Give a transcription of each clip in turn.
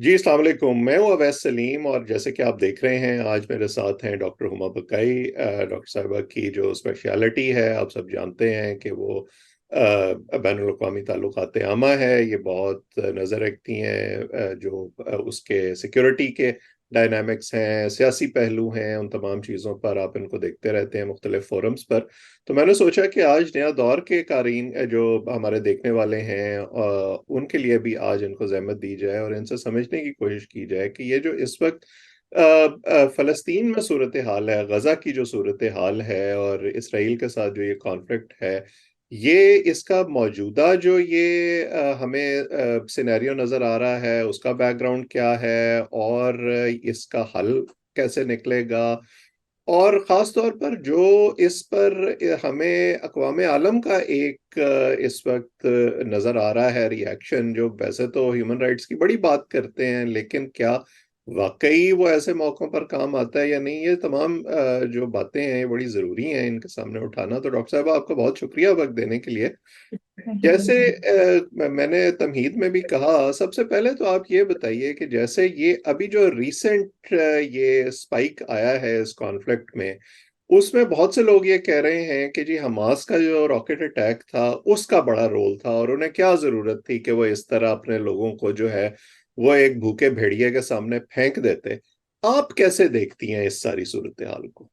जी अस्सलाम वालेकुम। मैं हूँ अवैस सलीम और जैसे कि आप देख रहे हैं आज मेरे साथ हैं डॉक्टर हुमा बकाई। डॉक्टर साहिबा की जो स्पेशलिटी है आप सब जानते हैं कि वो बैनुल अक़वामी ताल्लुकात आमा है। ये बहुत नज़र रखती हैं जो उसके सिक्योरिटी के डायनामिक्स हैं, सियासी पहलू हैं, उन तमाम चीज़ों पर आप इनको देखते रहते हैं मुख्तलिफ फोरम्स पर। तो मैंने सोचा कि आज नया दौर के क़ारीन जो हमारे देखने वाले हैं उनके लिए भी आज इनको ज़हमत दी जाए और इनसे समझने की कोशिश की जाए कि ये जो इस वक्त फ़लस्तीन में सूरत हाल है, गज़ा की जो सूरत हाल है और इसराइल के साथ जो ये कॉन्फ्लिक्ट है, ये इसका मौजूदा जो ये हमें सिनेरियो नज़र आ रहा है, उसका बैकग्राउंड क्या है और इसका हल कैसे निकलेगा। और ख़ास तौर पर जो इस पर हमें अक़वाम आलम का एक इस वक्त नज़र आ रहा है रिएक्शन, जो वैसे तो ह्यूमन राइट्स की बड़ी बात करते हैं, लेकिन क्या वाक़ई वो ऐसे मौक़ों पर काम आता है या नहीं, ये तमाम जो बातें हैं ये बड़ी ज़रूरी हैं इनके सामने उठाना। तो डॉक्टर साहब आपका बहुत शुक्रिया वक़्त देने के लिए। जैसे मैंने तमहीद में भी कहा, सबसे पहले तो आप ये बताइए कि जैसे ये अभी जो रिसेंट ये स्पाइक आया है इस कॉन्फ्लिक्ट में, उसमें बहुत से लोग ये कह रहे हैं कि जी हमास का जो रॉकेट अटैक था, उसका बड़ा रोल था और उन्हें क्या ज़रूरत थी कि वो इस तरह अपने लोगों को जो है, वो एक भूखे भेड़िए के सामने फेंक देते। आप कैसे देखती हैं इस सारी सूरत-ए-हाल को?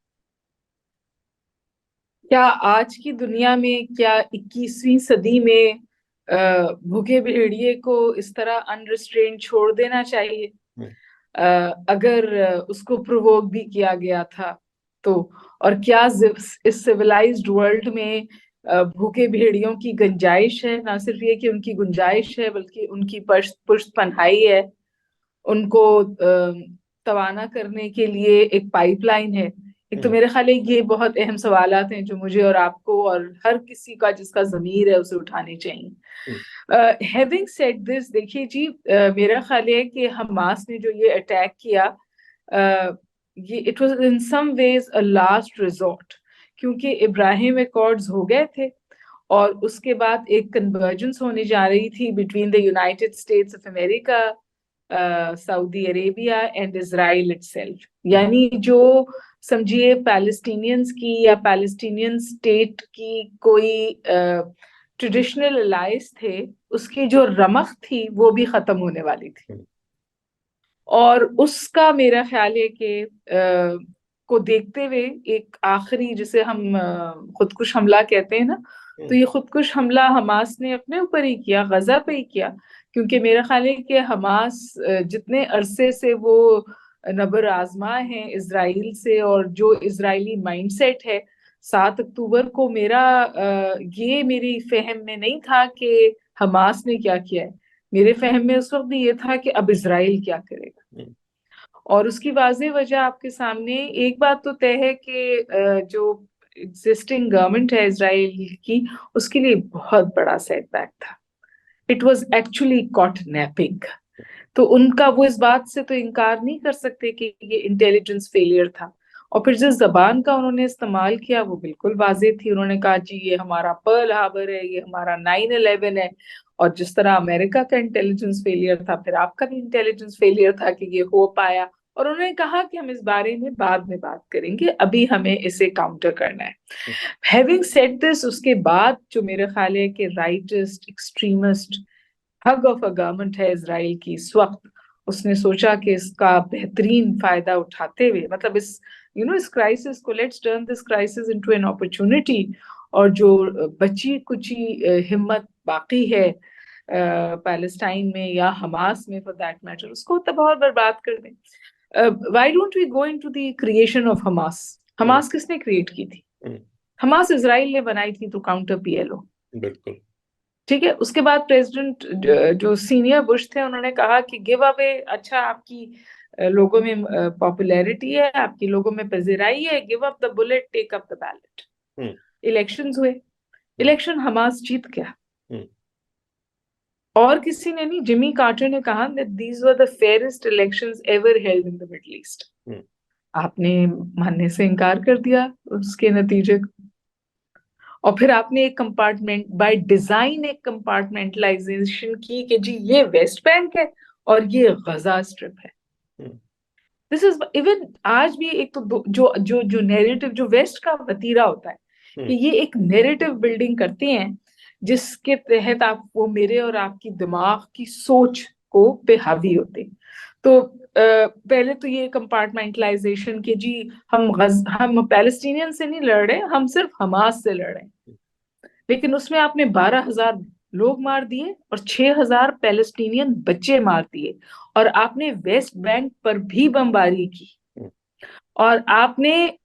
क्या आज की दुनिया में, क्या 21वीं सदी में भूखे भेड़िए को इस तरह अनरिस्ट्रेन्ड छोड़ देना चाहिए? हुँ, अगर उसको प्रोवोक भी किया गया था तो। और क्या इस सिविलाइज्ड वर्ल्ड में भूखे भेड़ियों की गुंजाइश है? ना सिर्फ ये कि उनकी गुंजाइश है, बल्कि उनकी पुश्त पुश्त पनाही है। उनको तवाना करने के लिए एक पाइपलाइन है। एक तो हुँ, मेरे ख्याल है ये बहुत अहम सवालात हैं जो मुझे और आपको और हर किसी का जिसका ज़मीर है उसे उठाने हुँ, चाहिए। हैविंग सेड दिस, देखिए जी, मेरा ख्याल है कि हमास ने जो ये अटैक किया, ये it was in some ways a last resort, क्योंकि इब्राहिम एकॉर्ड्स हो गए थे और उसके बाद एक कन्वर्जेंस होने जा रही थी between the United States of America, Saudi Arabia and Israel itself. हुँ, यानी जो समझिए पैलेस्टीनियंस की या पैलेस्टीनियन स्टेट की कोई ट्रेडिशनल अलाइंस थे, उसकी जो रमक थी वो भी खत्म होने वाली थी। हुँ, और उसका मेरा ख्याल है कि को देखते हुए एक आखिरी, जिसे हम खुदकुश हमला कहते हैं ना, तो हुँ, ये खुदकुश हमला हमास ने अपने ऊपर ही किया, गजा पे ही किया। क्योंकि मेरा ख्याल है कि हमास जितने अरसे से वो नबर आजमा है इसराइल से, और जो इजरायली माइंडसेट है, 7 अक्टूबर को ये मेरी फहम में नहीं था कि हमास ने क्या किया है। मेरे फहम में उस वक्त भी ये था कि अब इसराइल क्या करेगा। हुँ, और उसकी वाज़ेह वजह आपके सामने एक बात तो तय है कि जो एग्जिस्टिंग गवर्नमेंट है इसराइल की, उसके लिए बहुत बड़ा सेटबैक था। It was actually caught napping. तो उनका वो इस बात से तो इनकार नहीं कर सकते कि ये इंटेलिजेंस फेलियर था। और फिर जिस जबान का उन्होंने इस्तेमाल किया वो बिल्कुल वाजे थी। उन्होंने कहा जी ये हमारा पर्ल हार्बर है, ये हमारा 9/11 है। और जिस तरह अमेरिका का इंटेलिजेंस फेलियर था, फिर आपका भी इंटेलिजेंस फेलियर था कि ये हो पाया। और उन्होंने कहा कि हम इस बारे में बाद में बात करेंगे, अभी हमें इसे काउंटर करना है। हैविंग सेड दिस, उसके बाद जो मेरे ख्याल है कि rightist extremist hug of a government है इसराइल की इस वक्त, उसने सोचा कि इसका बेहतरीन फायदा उठाते हुए, मतलब इस क्राइसिस को, let's turn this crisis into an opportunity. और जो बची कुची हिम्मत बाकी है पैलेस्टाइन में या हमास में फॉर दैट मैटर, उसको तबाह और बर्बाद कर दें। Why don't we go into the creation of Hamas? हुँ, हमास किसने क्रिएट की थी? हुँ, हमास इसराइल ने बनाई थी टू काउंटर पीएलओ। बिल्कुल। ठीक है, उसके बाद प्रेसिडेंट जो सीनियर बुश थे, उन्होंने कहा कि गिव अवे, अच्छा आपकी लोगों में पॉपुलैरिटी है, आपकी लोगों में पजीराई है, give up the bullet, take up the ballot. हुँ, इलेक्शंस हुए, हुँ, इलेक्शन हमास जीत गया। हुँ, और किसी ने नहीं, जिमी कार्टर ने कहा that these were the fairest elections ever held in the Middle East। हुँ, आपने मानने से इनकार कर दिया उसके नतीजे को। और फिर आपने एक कंपार्टमेंट बाय डिजाइन, एक कंपार्टमेंटलाइजेशन की कि जी ये वेस्ट बैंक है और ये गजा स्ट्रिप है। हम्म, दिस इज इवन आज भी एक तो जो जो जो नैरेटिव जो वेस्ट का वतीरा होता है कि ये एक नैरेटिव बिल्डिंग करते हैं जिसके तहत आप वो मेरे और आपकी दिमाग की सोच को पे हावी होते हैं। तो पहले तो ये कंपार्टमेंटलाइजेशन के जी हम पैलेस्टीनियन से नहीं लड़ रहे, हम सिर्फ हमास से लड़ रहे हैं। लेकिन उसमें आपने 12,000 लोग मार दिए और 6,000 पैलेस्टीनियन बच्चे मार दिए, और आपने वेस्ट बैंक पर भी बमबारी की, और आपने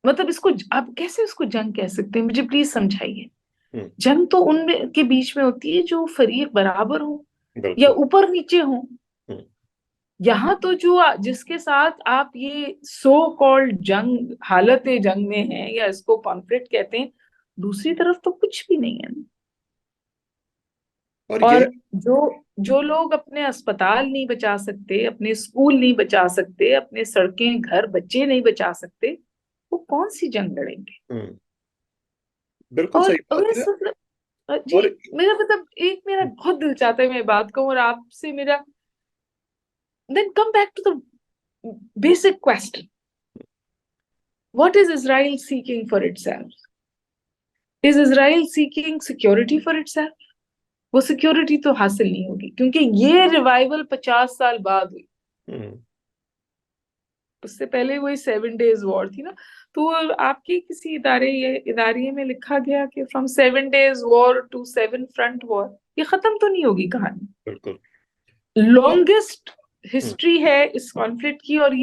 मतलब इसको आप कैसे उसको जंग कह सकते हैं? मुझे प्लीज समझाइए। जंग तो उनके बीच में होती है जो फरीक बराबर हो या बिल्कुल। ऊपर नीचे हो। हम्म, यहाँ तो जो जिसके साथ आप ये सो कॉल्ड जंग हालत जंग में है या इसको कॉन्फ्लिक्ट कहते हैं, दूसरी तरफ तो कुछ भी नहीं है। और ये और जो जो लोग अपने अस्पताल नहीं बचा सकते, अपने स्कूल नहीं बचा सकते, अपने सड़कें घर बच्चे नहीं बचा सकते, वो कौन सी जंग लड़ेंगे? बिल्कुल और सही बात है। जी, और मेरा मतलब एक मेरा बहुत दिल चाहता है मैं बात कहूं और आपसे मेरा, then come back to the basic question, what is Israel seeking for itself? Is Israel seeking security for itself? वो सिक्योरिटी तो हासिल नहीं होगी, क्योंकि ये रिवाइवल 50 साल बाद हुई। उससे पहले वही 7 डेज वॉर थी ना। तो आपके किसी इदारे में लिखा गया कि from 7 days war to 7 front war, ये खत्म तो नहीं होगी कहानी। बिल्कुल। लॉन्गेस्ट हम्म, हिस्ट्री है इस कॉन्फ्लिक्ट की, और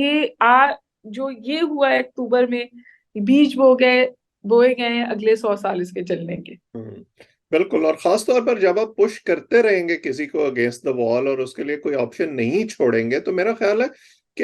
जो ये हुआ है अक्टूबर में, बीज बोए गए हैं अगले 100 साल इसके चलने के। हम्म, बिल्कुल। और खास तौर पर जब आप पुश करते रहेंगे किसी को अगेंस्ट द वॉल और उसके लिए कोई ऑप्शन नहीं छोड़ेंगे, तो मेरा ख्याल है कि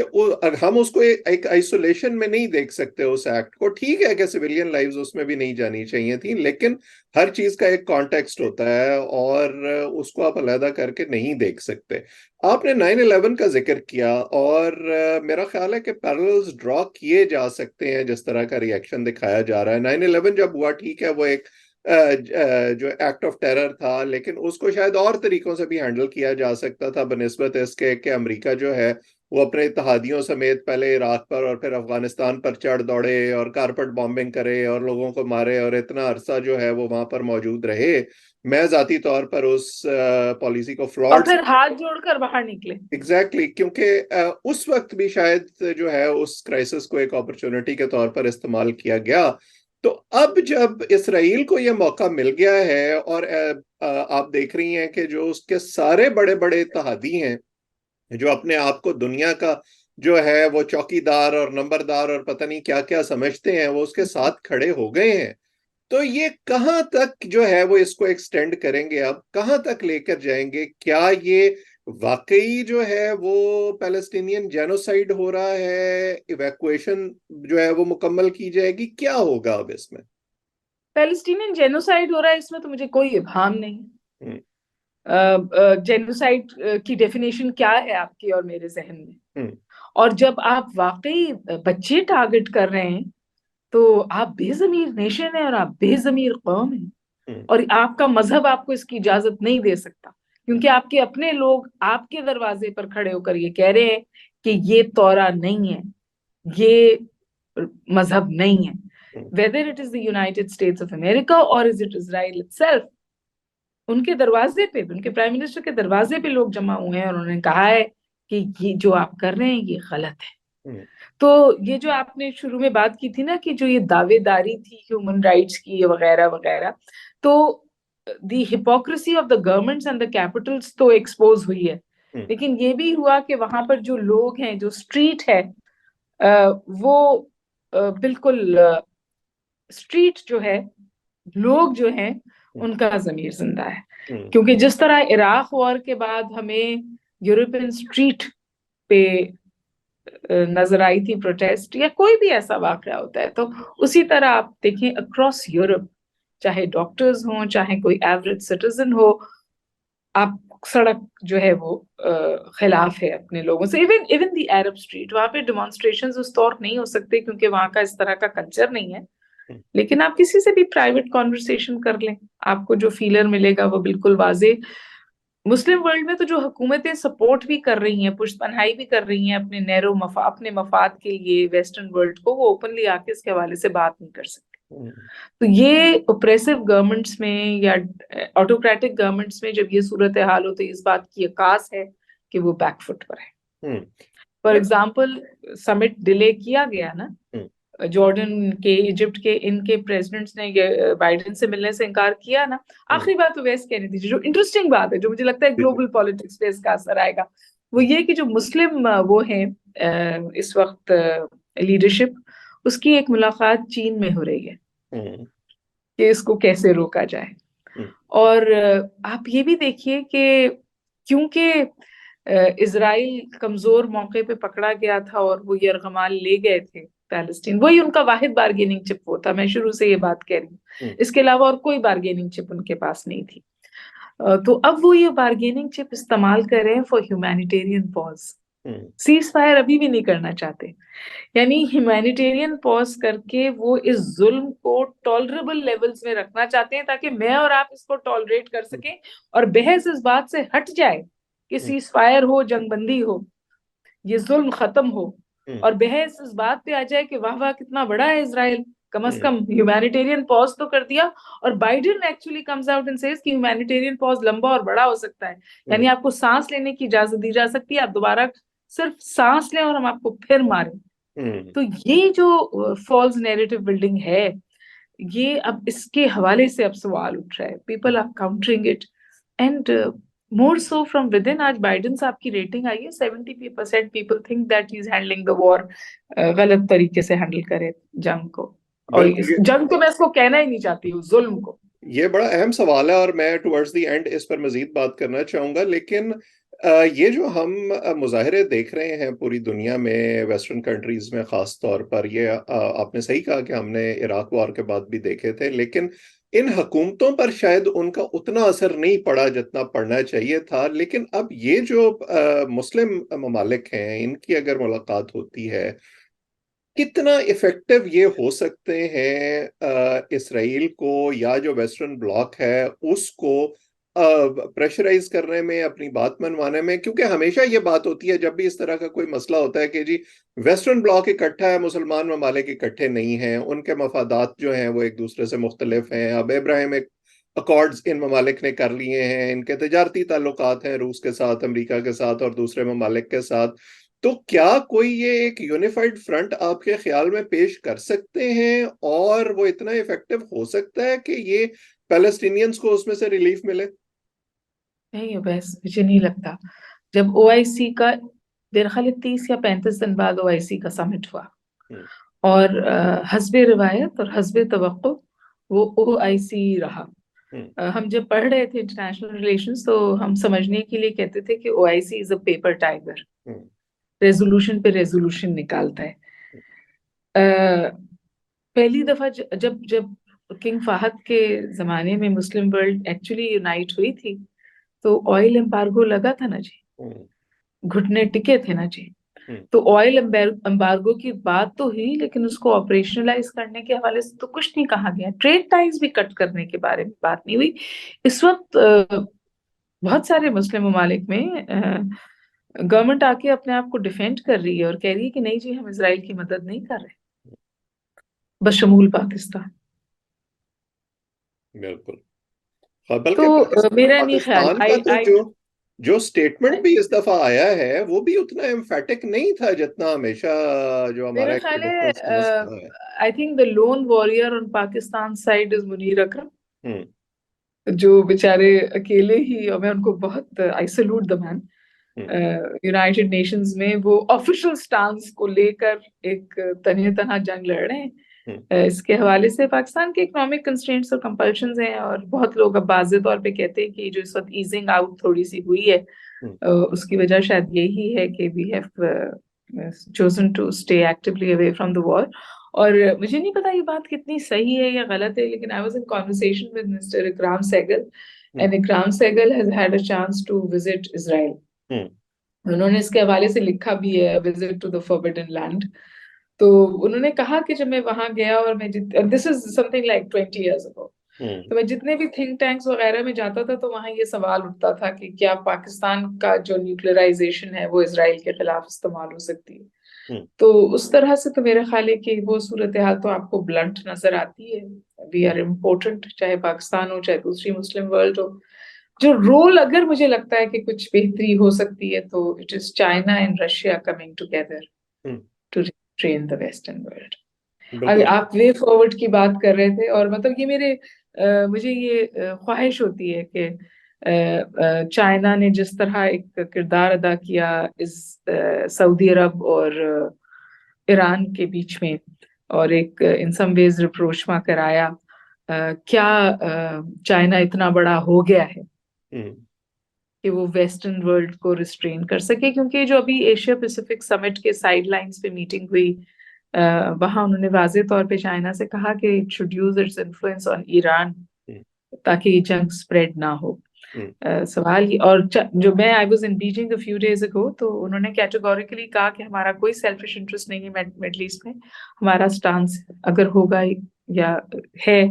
हम उसको एक आइसोलेशन में नहीं देख सकते उस एक्ट को। ठीक है कि सिविलियन लाइव्स उसमें भी नहीं जानी चाहिए थी, लेकिन हर चीज का एक कॉन्टेक्स्ट होता है और उसको आप अलहदा करके नहीं देख सकते। आपने 9/11 का जिक्र किया और मेरा ख्याल है कि पैरेलल्स ड्रॉ किए जा सकते हैं जिस तरह का रिएक्शन दिखाया जा रहा है। 9/11 जब हुआ, ठीक है, वो एक जो एक्ट ऑफ टेरर था, लेकिन उसको शायद और तरीकों से भी हैंडल किया जा सकता था बनिस्बत इसके कि अमेरिका जो है वो अपने इत्तेहादियों समेत पहले इराक पर और फिर अफगानिस्तान पर चढ़ दौड़े और कारपेट बॉम्बिंग करे और लोगों को मारे और इतना अरसा जो है वो वहां पर मौजूद रहे। मैं जाती तौर पर उस पॉलिसी को और फ्लॉड, फिर हाथ जोड़कर बाहर निकले। एग्जैक्टली क्योंकि उस वक्त भी शायद जो है उस क्राइसिस को एक अपॉर्चुनिटी के तौर पर इस्तेमाल किया गया। तो अब जब इसराइल को यह मौका मिल गया है और आप देख रही हैं कि जो उसके सारे बड़े बड़े इत्तेहादी हैं जो अपने आप को दुनिया का जो है वो चौकीदार और नंबरदार और पता नहीं क्या क्या समझते हैं, वो उसके साथ खड़े हो गए हैं। तो ये कहाँ तक जो है वो इसको एक्सटेंड करेंगे, अब कहाँ तक लेकर जाएंगे? क्या ये वाकई जो है वो पैलेस्टीनियन जेनोसाइड हो रहा है, इवैक्यूएशन जो है वो मुकम्मल की जाएगी, क्या होगा अब इसमें? पैलेस्टीनियन जेनोसाइड हो रहा है इसमें तो मुझे कोई इब्हाम नहीं। हम्म, जेनोसाइड की डेफिनेशन क्या है आपकी और मेरे जहन में? हम्म, और जब आप वाकई बच्चे टारगेट कर रहे हैं, तो आप बेजमीर नेशन है और आप बेजमीर कौम है, हम्म, और आपका मजहब आपको इसकी इजाजत नहीं दे सकता, क्योंकि आपके अपने लोग आपके दरवाजे पर खड़े होकर ये कह रहे हैं कि ये तौरा नहीं है, ये मजहब नहीं है। Hmm, whether it is the United States of America और इज इट इजराइल इटसेल्फ, उनके दरवाजे पे, उनके प्राइम मिनिस्टर के दरवाजे पे लोग जमा हुए हैं और उन्होंने कहा है कि ये जो आप कर रहे हैं ये गलत है। हम्म, तो ये जो आपने शुरू में बात की थी ना कि जो ये दावेदारी थी ह्यूमन राइट्स की वगैरह वगैरह, तो the hypocrisy of the governments and the Capitals तो एक्सपोज हुई है, हम्म, लेकिन ये भी हुआ कि वहां पर जो लोग हैं, जो स्ट्रीट है, वो बिल्कुल स्ट्रीट जो है, लोग जो हैं, हम्म, उनका जमीर जिंदा है। हम्म, क्योंकि जिस तरह इराक वॉर के बाद हमें यूरोपियन स्ट्रीट पे नजर आई थी प्रोटेस्ट या कोई भी ऐसा वाकया होता है, तो उसी तरह आप देखें अक्रॉस यूरोप, चाहे डॉक्टर्स हों चाहे कोई एवरेज सिटीजन हो, आप सड़क जो है वो खिलाफ है अपने लोगों से। Even even the Arab street, वहां पे डिमॉन्स्ट्रेशंस उस तौर नहीं हो सकते क्योंकि वहां का इस तरह का कल्चर नहीं है, लेकिन आप किसी से भी प्राइवेट कॉन्वर्सेशन कर लें, आपको जो फीलर मिलेगा वो बिल्कुल वाजे मुस्लिम वर्ल्ड में तो जो हुकूमतें सपोर्ट भी कर रही हैं, पुष्पनाई भी कर रही हैं अपने मफाद के लिए वेस्टर्न वर्ल्ड को, वो ओपनली आके इसके हवाले से बात नहीं कर सकते। हम्म, तो ये ओप्रेसिव गवर्नमेंट्स में या ऑटोक्रेटिक गवर्नमेंट्स में जब ये सूरत हाल हो तो इस बात की आकाश है कि वो बैकफुट पर है। Hmm, for but example, summit delay किया गया ना, हम्म, जॉर्डन के, इजिप्ट के, इनके प्रेसिडेंट्स ने बाइडेन से मिलने से इनकार किया ना। हम्म, आखिरी बात तो वैसे कहनी थी, जो इंटरेस्टिंग बात है, जो मुझे लगता है जी, जी, ग्लोबल पॉलिटिक्स पे इसका असर आएगा, वो हम्म, ये कि जो मुस्लिम वो है इस वक्त लीडरशिप, उसकी एक मुलाकात चीन में हो रही है हम्म, कि इसको कैसे रोका जाए। हम्म, और आप ये भी देखिए कि क्योंकि इजराइल कमजोर मौके पे पकड़ा गया था और वो यरगमाल ले गए थे पैलेस्टीन, वही उनका वाहिद बार्गेनिंग चिप वो था, मैं शुरू से ये बात कह रही हूँ, हम्म, इसके अलावा और कोई बार्गेनिंग चिप उनके पास नहीं थी। तो अब वो ये बार्गेनिंग चिप इस्तेमाल कर रहे हैं for humanitarian pause. Hmm, cease fire अभी भी नहीं करना चाहते, यानी ह्यूमैनिटेरियन पॉज करके वो इस जुल्म को टॉलरेबल लेवल्स में रखना चाहते हैं, ताकि मैं और आप इसको टॉलरेट कर सकें और बहस इस बात से हट जाए कि हम्म, सीज फायर हो, जंगबंदी हो, ये जुल्म खत्म हो, हम्म, और बहस इस बात पे आ जाए कि वाह वाह कितना बड़ा है इजराइल, कम से हम्म, कम ह्यूमैनिटेरियन पॉज तो कर दिया। और Biden actually comes out and says कि ह्यूमैनिटेरियन पॉज लंबा और बड़ा हो सकता है, यानी हम्म, आपको सांस लेने की इजाजत दी जा सकती है, आप दोबारा सिर्फ सांस लें और हम आपको फिर मारें। हम्म, तो ये जो फॉल्स नैरेटिव बिल्डिंग है, ये अब इसके हवाले से अब सवाल उठ रहा है, people are countering it, and more so from within. आज बाइडेन साहब की रेटिंग आई है 70% people think that he is handling the war, गलत तरीके से हैंडल करे जंग को। और बिल्कुल। इस जंग तो मैं इसको कहना ही नहीं चाहती हूँ, जुल्म को। ये बड़ा अहम सवाल है और मैं टुवर्ड्स द एंड इस पर मजीद बात करना चाहूंगा, लेकिन ये जो हम मुजाहरे देख रहे हैं पूरी दुनिया में, वेस्टर्न कंट्रीज में खास तौर पर, ये आपने सही कहा कि हमने इराक वॉर के बाद भी देखे थे, लेकिन इन हुकूमतों पर शायद उनका उतना असर नहीं पड़ा जितना पड़ना चाहिए था। लेकिन अब ये जो मुस्लिम ममालिक हैं, इनकी अगर मुलाकात होती है, कितना इफेक्टिव ये हो सकते हैं इसराइल को या जो वेस्टर्न ब्लॉक है उसको प्रेशराइज करने में, अपनी बात मनवाने में? क्योंकि हमेशा ये बात होती है जब भी इस तरह का कोई मसला होता है कि जी वेस्टर्न ब्लॉक इकट्ठा है, मुसलमान ममालिक इकट्ठे नहीं हैं, उनके मफादात जो हैं वो एक दूसरे से मुख्तलिफ हैं। अब इब्राहिमिक अकॉर्ड्स इन ममालिक ने कर लिए हैं, इनके तजारती ताल्लुकात हैं रूस के साथ, अमेरिका के साथ और दूसरे ममालिक के साथ। तो क्या कोई ये एक यूनिफाइड फ्रंट आपके ख्याल में पेश कर सकते हैं और वो इतना इफेक्टिव हो सकता है कि ये पैलेस्टीनियंस को उसमें से रिलीफ मिले? नहीं, बस मुझे नहीं लगता। जब ओआईसी का, मेरे ख्याल 30 या 35 दिन बाद ओआईसी का समिट हुआ, हम्म, और हस्बे रिवायत और हस्बे तवक्को वो ओआईसी रहा। हम्म, हम जब पढ़ रहे थे इंटरनेशनल रिलेशंस, तो हम समझने के लिए कहते थे कि OIC is a paper tiger, hmm, resolution पे रेजोल्यूशन निकालता है। पहली दफा जब जब किंग फाहद के जमाने में मुस्लिम वर्ल्ड एक्चुअली यूनाइट हुई थी, तो ऑयल एम्बार्गो लगा था ना जी, हम्म, घुटने टिके थे ना जी। हम्म, तो ऑयल एम्बार्गो की बात तो हुई, लेकिन उसको ऑपरेशनलाइज करने के हवाले से तो कुछ नहीं कहा गया, ट्रेड टाइज भी कट करने के बारे में बात नहीं हुई। इस वक्त बहुत सारे मुस्लिम ममालिक में गवर्नमेंट आके अपने आप को डिफेंड कर रही है और कह रही है कि नहीं जी, हम इसराइल की मदद नहीं कर रहे, बशमूल पाकिस्तान। बिल्कुल। हाँ, बल्कि तो मेरा नहीं ख्याल, पाकिस्तान का आई तो आई जो जो स्टेटमेंट भी इस दफा आया है वो भी उतना एम्फेटिक नहीं था जितना हमेशा जो हमारा मेरा ख्याल है, इंटरनेशनल स्टैंड रहा है। I think the lone warrior on Pakistan side is Munir Akram, hmm, जो बेचारे अकेले ही, और मैं उनको बहुत, I salute the man, hmm, United Nations में वो ऑफिशियल स्टांस को लेकर एक तने तना जंग लड़ रहे हैं। हम्म, इसके हवाले से पाकिस्तान के इकोनॉमिक कंस्ट्रेंट्स और कंपल्शंस हैं, और बहुत लोग अब वाज़ेह तौर पे कहते हैं कि जो इस वक्त ईजिंग आउट थोड़ी सी हुई है, हम्म, उसकी वजह शायद यही है कि we have chosen to stay actively away from the war। और मुझे नहीं पता ये बात कितनी सही है या गलत है, लेकिन I was in conversation with mister Ikram Sehgal, hmm, and Ikram Sehgal has had a chance to visit Israel. Hmm, उन्होंने इसके हवाले से लिखा भी है, visit to the forbidden land. तो उन्होंने कहा कि जब मैं वहां गया और मैं this is something like 20 years ago, तो मैं जितने भी थिंक टैंक्स वगैरह में जाता था तो वहां ये सवाल उठता था कि क्या पाकिस्तान का जो न्यूक्लियराइजेशन है वो इसराइल के खिलाफ इस्तेमाल हो सकती है। तो उस तरह से तो मेरा ख्याल है कि वो सूरत हाल तो आपको ब्लंट नजर आती है। वी आर इम्पोर्टेंट, चाहे पाकिस्तान हो चाहे दूसरी मुस्लिम वर्ल्ड हो। जो रोल अगर मुझे लगता है कि कुछ बेहतरी हो सकती है तो it is China and Russia coming together to train the western world. अगर बिल्कुल। आप वे फॉरवर्ड की बात कर रहे थे, और मतलब ये मेरे मुझे ये ख्वाहिश होती है कि चाइना ने जिस तरह एक किरदार अदा किया इस सऊदी अरब और ईरान के बीच में, और एक इन सम वेज रिप्रोचमा कराया, क्या चाइना इतना बड़ा हो गया है कि वो वेस्टर्न वर्ल्ड को रिस्ट्रेन कर सके। क्योंकि जो अभी एशिया पैसिफिक समिट के साइडलाइंस पे मीटिंग हुई, वहां उन्होंने वाजे तौर पे चाइना से कहा कि it should use its influence on Iran ताकि ये जंग स्प्रेड ना हो। सवाल ये, और जो मैं आई was in Beijing a few days ago, तो उन्होंने कैटेगोरिकली कहा कि हमारा कोई सेल्फिश इंटरेस्ट नहीं है मिडल ईस्ट में, हमारा स्टांस अगर होगा या है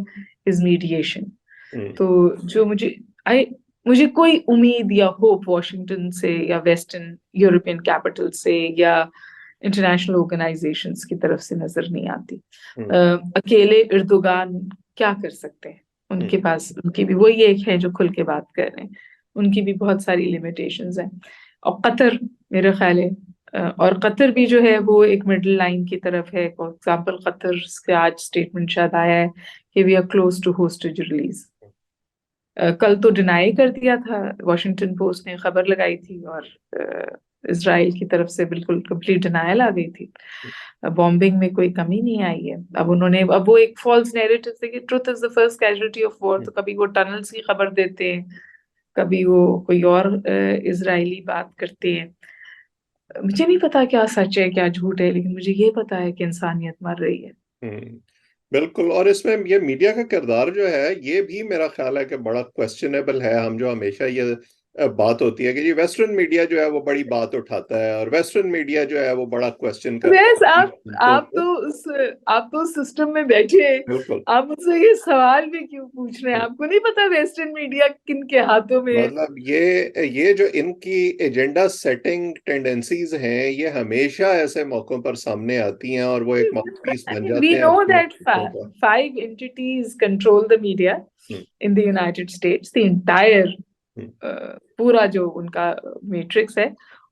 इज मीडिएशन। तो जो मुझे कोई उम्मीद या होप वॉशिंगटन से या वेस्टर्न यूरोपियन कैपिटल से या इंटरनेशनल ऑर्गेनाइजेशंस की तरफ से नजर नहीं आती। अकेले एर्दोगान क्या कर सकते हैं? उनके पास, उनकी भी वही एक है जो खुल के बात कर रहे हैं, उनकी भी बहुत सारी लिमिटेशंस हैं। और कतर मेरा ख्याल है, और कतर भी जो है वो एक मिडिल लाइन की तरफ है। फॉर एग्जाम्पल कतर का आज स्टेटमेंट शायद आया है कि we are close to hostage release. कल तो डिनाई कर दिया था, वॉशिंगटन पोस्ट ने खबर लगाई थी, और इजराइल की तरफ से बिल्कुल कंप्लीट डिनायल आ गई थी। बॉम्बिंग में कोई कमी नहीं आई है। अब वो एक फॉल्स नैरेटिव थे कि truth is the first casualty of war. तो कभी वो टनल्स की खबर देते हैं, कभी वो कोई और इजरायली बात करते हैं। मुझे नहीं पता क्या सच है क्या झूठ है, लेकिन मुझे ये पता है कि इंसानियत मर रही है। बिल्कुल। और इसमें ये मीडिया का किरदार जो है ये भी मेरा ख्याल है कि बड़ा क्वेश्चनेबल है। हम जो हमेशा ये बात होती है कि जी वेस्टर्न मीडिया जो है वो बड़ी बात उठाता है और वेस्टर्न मीडिया जो है वो बड़ा क्वेश्चन करता वैस है। आप तो सिस्टम में बैठे हैं, बिल्कुल। आप मुझसे ये सवाल भी क्यों पूछ रहे हैं? आपको नहीं पता वेस्टर्न मीडिया किन के हाथों में है? मतलब ये जो इनकी एजेंडा सेटिंग टेंडेंसीज हैं ये हमेशा ऐसे मौकों पर सामने आती हैं और वो एक माउथपीस बन We जाते हैं know अपने that मुल्कों का। five entities control the media in the United States, the entire पूरा जो उनका मैट्रिक्स है,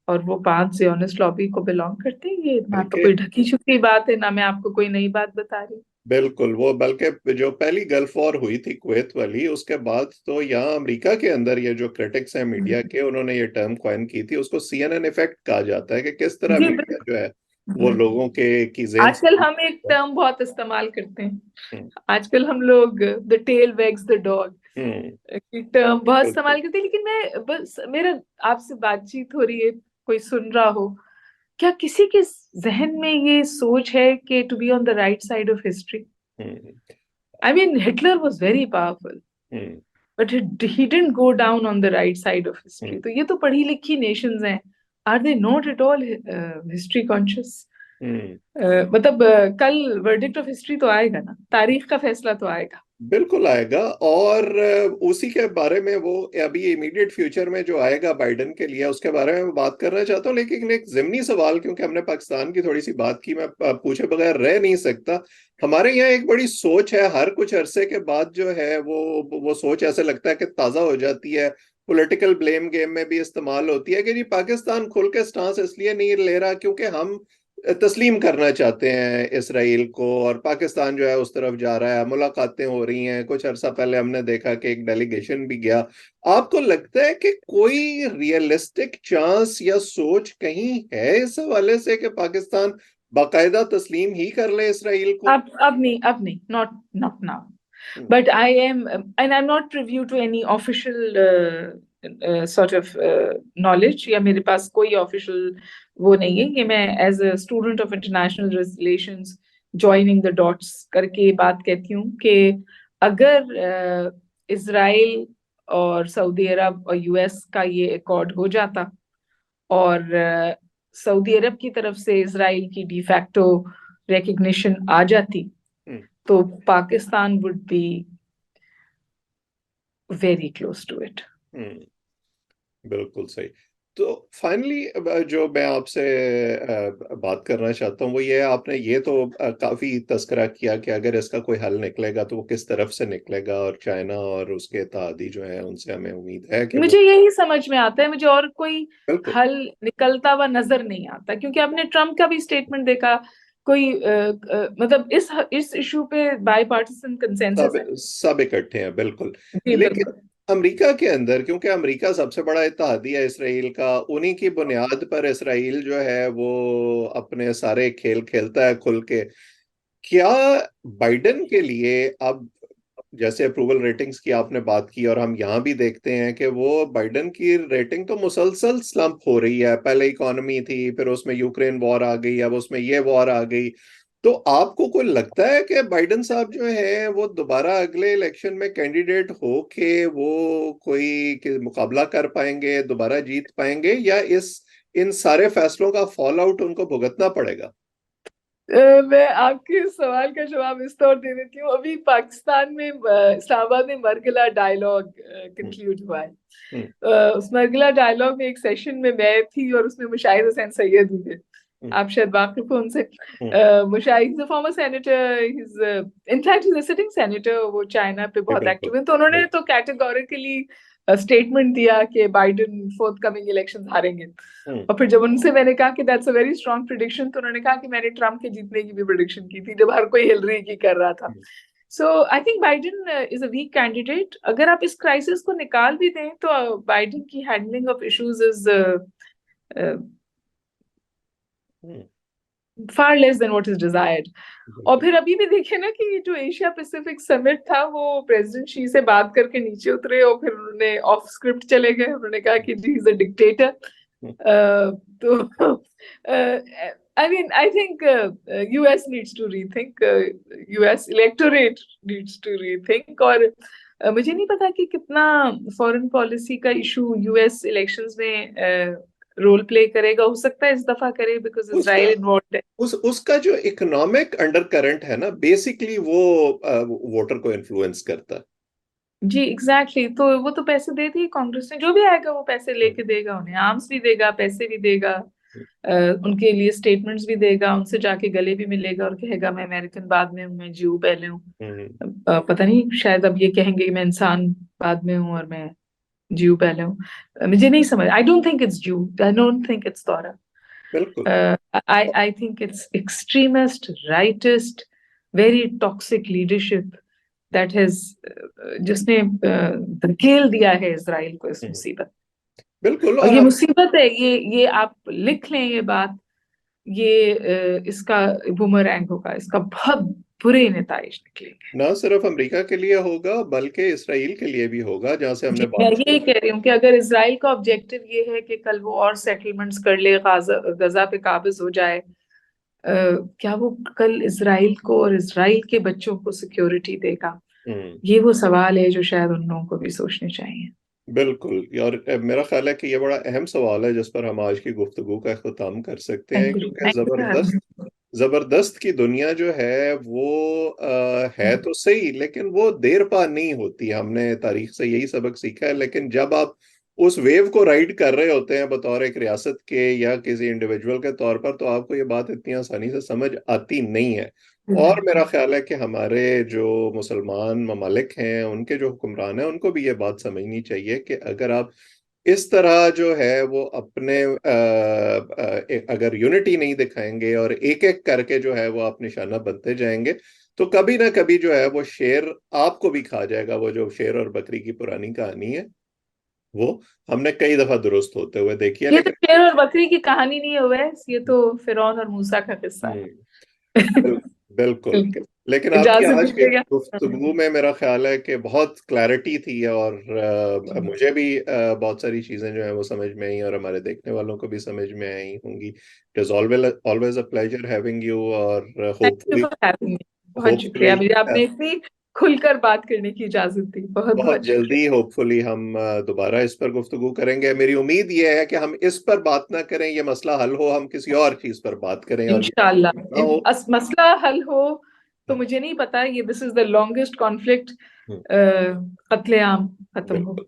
और वो 5 ज़ियोनिस्ट लॉबी को बिलोंग करते हैं। ये ना तो कोई ढकी छुपी बात है, ना मैं आपको कोई नई बात बता रही। बिल्कुल। वो बल्कि जो पहली गल्फ वॉर हुई थी कुवैत वाली, उसके बाद तो यहाँ अमेरिका के अंदर ये जो क्रिटिक्स हैं मीडिया के, उन्होंने ये टर्म कॉइन की थी, उसको CNN इफेक्ट कहा जाता है कि किस तरह जी मीडिया जो है वो लोगों के की जेन आजकल हम एक टर्म बहुत इस्तेमाल करते हैं, आजकल हम लोग the tail wags the dog की टर्म बहुत इस्तेमाल करते हैं। लेकिन मैं बस, मेरा आपसे बातचीत हो रही है, कोई सुन रहा हो, क्या किसी के जहन में ये सोच है कि to be on the right side of history? I mean Hitler was very powerful, but he didn't go down on the right side of history. तो ये तो पढ़ी लिखी नेशंस हैं, are they not at all history conscious? मतलब कल verdict of history तो आएगा ना, तारीख का फैसला तो आएगा। बिल्कुल आएगा। और उसी के बारे में वो अभी इमीडिएट फ्यूचर में जो आएगा बाइडेन के लिए, उसके बारे में मैं बात करना चाहता हूँ। लेकिन एक ज़िमनी सवाल, क्योंकि हमने पाकिस्तान की थोड़ी सी बात की, मैं पूछे बगैर रह नहीं सकता। हमारे यहाँ एक बड़ी सोच है, हर कुछ अरसे के बाद जो है वो सोच ऐसे लगता है कि ताज़ा हो जाती है, पॉलिटिकल ब्लेम गेम में भी इस्तेमाल होती है कि जी पाकिस्तान खुल के स्टांस इसलिए नहीं ले रहा क्योंकि हम तस्लीम करना चाहते हैं इसराइल को, और पाकिस्तान जो है उस तरफ जा रहा है। मुलाकातें हो रही हैं, कुछ अरसा पहले हमने देखा कि एक डेलीगेशन भी गया। आपको लगता है कि कोई रियलिस्टिक चांस या सोच कहीं है इस हवाले से कि पाकिस्तान बाकायदा तस्लीम ही कर ले इसराइल को? अब नहीं, not now. But I am not privy to any official sort of knowledge, या मेरे पास कोई ऑफिशियल वो नहीं है कि मैं as a student of international relations joining the dots करके बात कहती हूँ कि अगर इजराइल और सऊदी अरब और यूएस का ये अकॉर्ड हो जाता और सऊदी अरब की तरफ से इजराइल की डिफैक्टो रिकग्निशन आ जाती, तो Pakistan would be very close to it. बिल्कुल सही। तो फाइनली जो मैं आपसे बात करना चाहता हूँ वो ये है, आपने ये तो काफी तस्करा किया कि अगर इसका कोई हल निकलेगा तो वो किस तरफ से निकलेगा, और चाइना और उसके इत्तेहादी जो है उनसे हमें उम्मीद है कि वो मुझे यही समझ में आता है, मुझे और कोई बिल्कुल हल निकलता हुआ नजर नहीं आता, क्योंकि आपने ट्रम्प का भी स्टेटमेंट देखा, कोई मतलब इस इशू पे बाई पार्टिसन कंसेंसस सब है। सब इकट्ठे हैं बिल्कुल। जी लेकिन बिल्कुल। अमेरिका के अंदर, क्योंकि अमेरिका सबसे बड़ा इत्तेहादी है इसराइल का, उन्हीं की बुनियाद पर इसराइल जो है वो अपने सारे खेल खेलता है खुल के। क्या बाइडेन के लिए अब, जैसे अप्रूवल रेटिंग्स की आपने बात की, और हम यहाँ भी देखते हैं कि वो बाइडेन की रेटिंग तो मुसलसल स्लंप हो रही है, पहले इकोनॉमी थी, फिर उसमें यूक्रेन वॉर आ गई, अब उसमें ये वॉर आ गई। तो आपको कोई लगता है कि बाइडेन साहब जो है वो दोबारा अगले इलेक्शन में कैंडिडेट हो के वो कोई मुकाबला कर पाएंगे, दोबारा जीत पाएंगे, या इस इन सारे फैसलों का फॉल आउट उनको भुगतना पड़ेगा? मैं आपके सवाल का जवाब इस तौर दे देती हूँ। अभी पाकिस्तान में इस्लामाबाद में मरगिला डायलॉग हम्म, कंक्लूड हुआ है। हम्म, उस मरगिला डायलॉग में एक सेशन में मैं थी और उसमें मुशाहिद हुसैन सैयद भी थे। हम्म, आप शायद वाकिफ हो उनसे। Hmm, Mushahid former senator, infact is sitting senator, वो चाइना पे जी, बहुत बिल्कुल एक्टिव है। तो उन्होंने बिल्कुल। तो कैटेगोरिकली स्टेटमेंट दिया कि बाइडेन फोर्थ कमिंग इलेक्शन हारेंगे। हम्म, और फिर जब उनसे मैंने कहा कि that's a very strong prediction, तो उन्होंने कहा कि मैंने ट्रम्प के जीतने की भी प्रिडिक्शन की थी जब हर कोई हिलरी की कर रहा था। Hmm, so I think Biden is a weak candidate. अगर आप इस क्राइसिस को निकाल भी दें तो बाइडेन की handling of issues is hmm, far less than what is desired. और बिल्कुल। फिर अभी भी देखिए ना कि जो एशिया पैसिफिक समिट था, वो प्रेसिडेंट शी से बात करके नीचे उतरे और फिर उन्होंने ऑफ स्क्रिप्ट चले गए। उन्होंने कहा कि जी इज अ डिक्टेटर। हम्म, तो I mean, I think US needs to rethink, US electorate needs to rethink। और मुझे नहीं पता कि कितना फॉरेन पॉलिसी का इशू यूएस इलेक्शंस में रोल प्ले करेगा। हो सकता है इस दफा करे, बिकॉज उसका इजराइल इन्वॉल्व है। उसका जो इकोनॉमिक अंडर करंट है ना, बेसिकली वो वोटर को इन्फ्लुएंस करता है। जी एग्जैक्टली exactly। तो वो तो पैसे दे दिए कांग्रेस ने, जो भी आएगा वो पैसे लेके देगा, उन्हें आर्म्स भी देगा, पैसे भी देगा, उनके लिए स्टेटमेंट्स भी देगा, उनसे जाके गले भी मिलेगा और कहेगा मैं अमेरिकन बाद में हूँ, मैं ज्यू पहले हूँ। हम्म, पता नहीं, शायद अब ये कहेंगे कि मैं इंसान बाद में हूँ और मैं ज्यू पहले हूँ। मुझे नहीं समझ। आई डोंट थिंक इट्स ज्यू, आई डोंट थिंक इट्स तौरा। बिल्कुल। I think it's extremist, rightist, very toxic leadership that has जिसने धकेल दिया है इसराइल को इस हम्म, मुसीबत। बिल्कुल। और और ये हम मुसीबत है, ये आप लिख लें ये बात। ये इसका बूमरैंग होगा, इसका बहुत बुरे नताइज निकलेंगे। ना सिर्फ अमेरिका के लिए होगा बल्कि इसराइल के लिए भी होगा, जहां से हमने जी मैं बात ये शुरू कह रही हूँ कि अगर इसराइल का ऑब्जेक्टिव ये है कि कल वो और सेटलमेंट्स कर ले, गजा पे काबिज हो जाए, क्या वो कल इसराइल को और इसराइल के बच्चों को सिक्योरिटी देगा? हम्म, ये वो सवाल है जो शायद उन लोगों को भी सोचने चाहिए। बिल्कुल। और मेरा ख्याल है कि ये बड़ा अहम सवाल है जिस पर हम आज की गुफ्तगू का अख्ताम कर सकते हैं, थैंक यू, क्योंकि थैंक जबरदस्त यू। जबरदस्त की दुनिया जो है वो है तो सही, लेकिन वो देर पा नहीं होती। हमने तारीख से यही सबक सीखा है। लेकिन जब आप उस वेव को राइड कर रहे होते हैं बतौर एक रियासत के या किसी इंडिविजुअल के तौर पर, तो आपको ये बात इतनी आसानी से समझ आती नहीं है। और मेरा ख्याल है कि हमारे जो मुसलमान ममालिक हैं, उनके जो हुक्मरान हैं, उनको भी ये बात समझनी चाहिए कि अगर आप इस तरह जो है वो अपने अगर यूनिटी नहीं दिखाएंगे और एक एक करके जो है वो आप निशाना बनते जाएंगे, तो कभी ना कभी जो है वो शेर आपको भी खा जाएगा। वो जो शेर और बकरी की पुरानी कहानी है, वो हमने कई दफा दुरुस्त होते हुए देखी है। ये तो लेकिन शेर और बकरी की कहानी नहीं है वैस, ये तो फिरौन और मूसा का किस्सा है। हम्म, बिल्कुल। बिल्कुल। लेकिन आपकी इजाजत आज की दीजिएगा। गुफ्तगू में मेरा ख्याल है कि बहुत क्लैरिटी थी, और मुझे भी बहुत सारी चीजें जो है वो समझ में आई, और हमारे देखने वालों को भी समझ में आई होंगी। It is always a pleasure having you, और thank you hopefully for having me. बहुत होपफुली शुक्रिया, मुझे आपने इतनी खुलकर बात करने की इजाजत दी। बहुत बहुत बहुत जल्दी शुक्रिया। होपफुली हम दोबारा इस पर गुफ्तगू करेंगे। मेरी उम्मीद ये है कि हम इस पर बात ना करें, ये मसला हल हो, हम किसी और चीज पर बात करें, और ये इंशाल्लाह ना हो। मसला हल हो। तो मुझे नहीं पता, ये this is the longest conflict कत्लेआम खत्म हो, बिल्कुल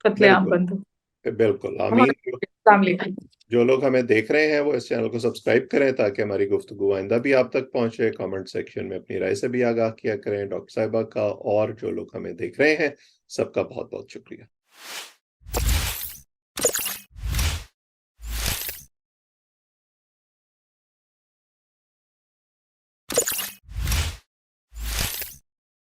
कत्लेआम बिल्कुल बंद हो। बिल्कुल बहुत आमीन। अस्सलाम वालेकुम। जो लोग हमें देख रहे हैं वो इस चैनल को सब्सक्राइब करें ताकि हमारी गुफ्तगू आइंदा भी आप तक पहुंचे। कमेंट सेक्शन में अपनी राय से भी आगाह किया करें। डॉक्टर साहिबा का और जो लोग हमें देख रहे हैं सबका बहुत बहुत शुक्रिया।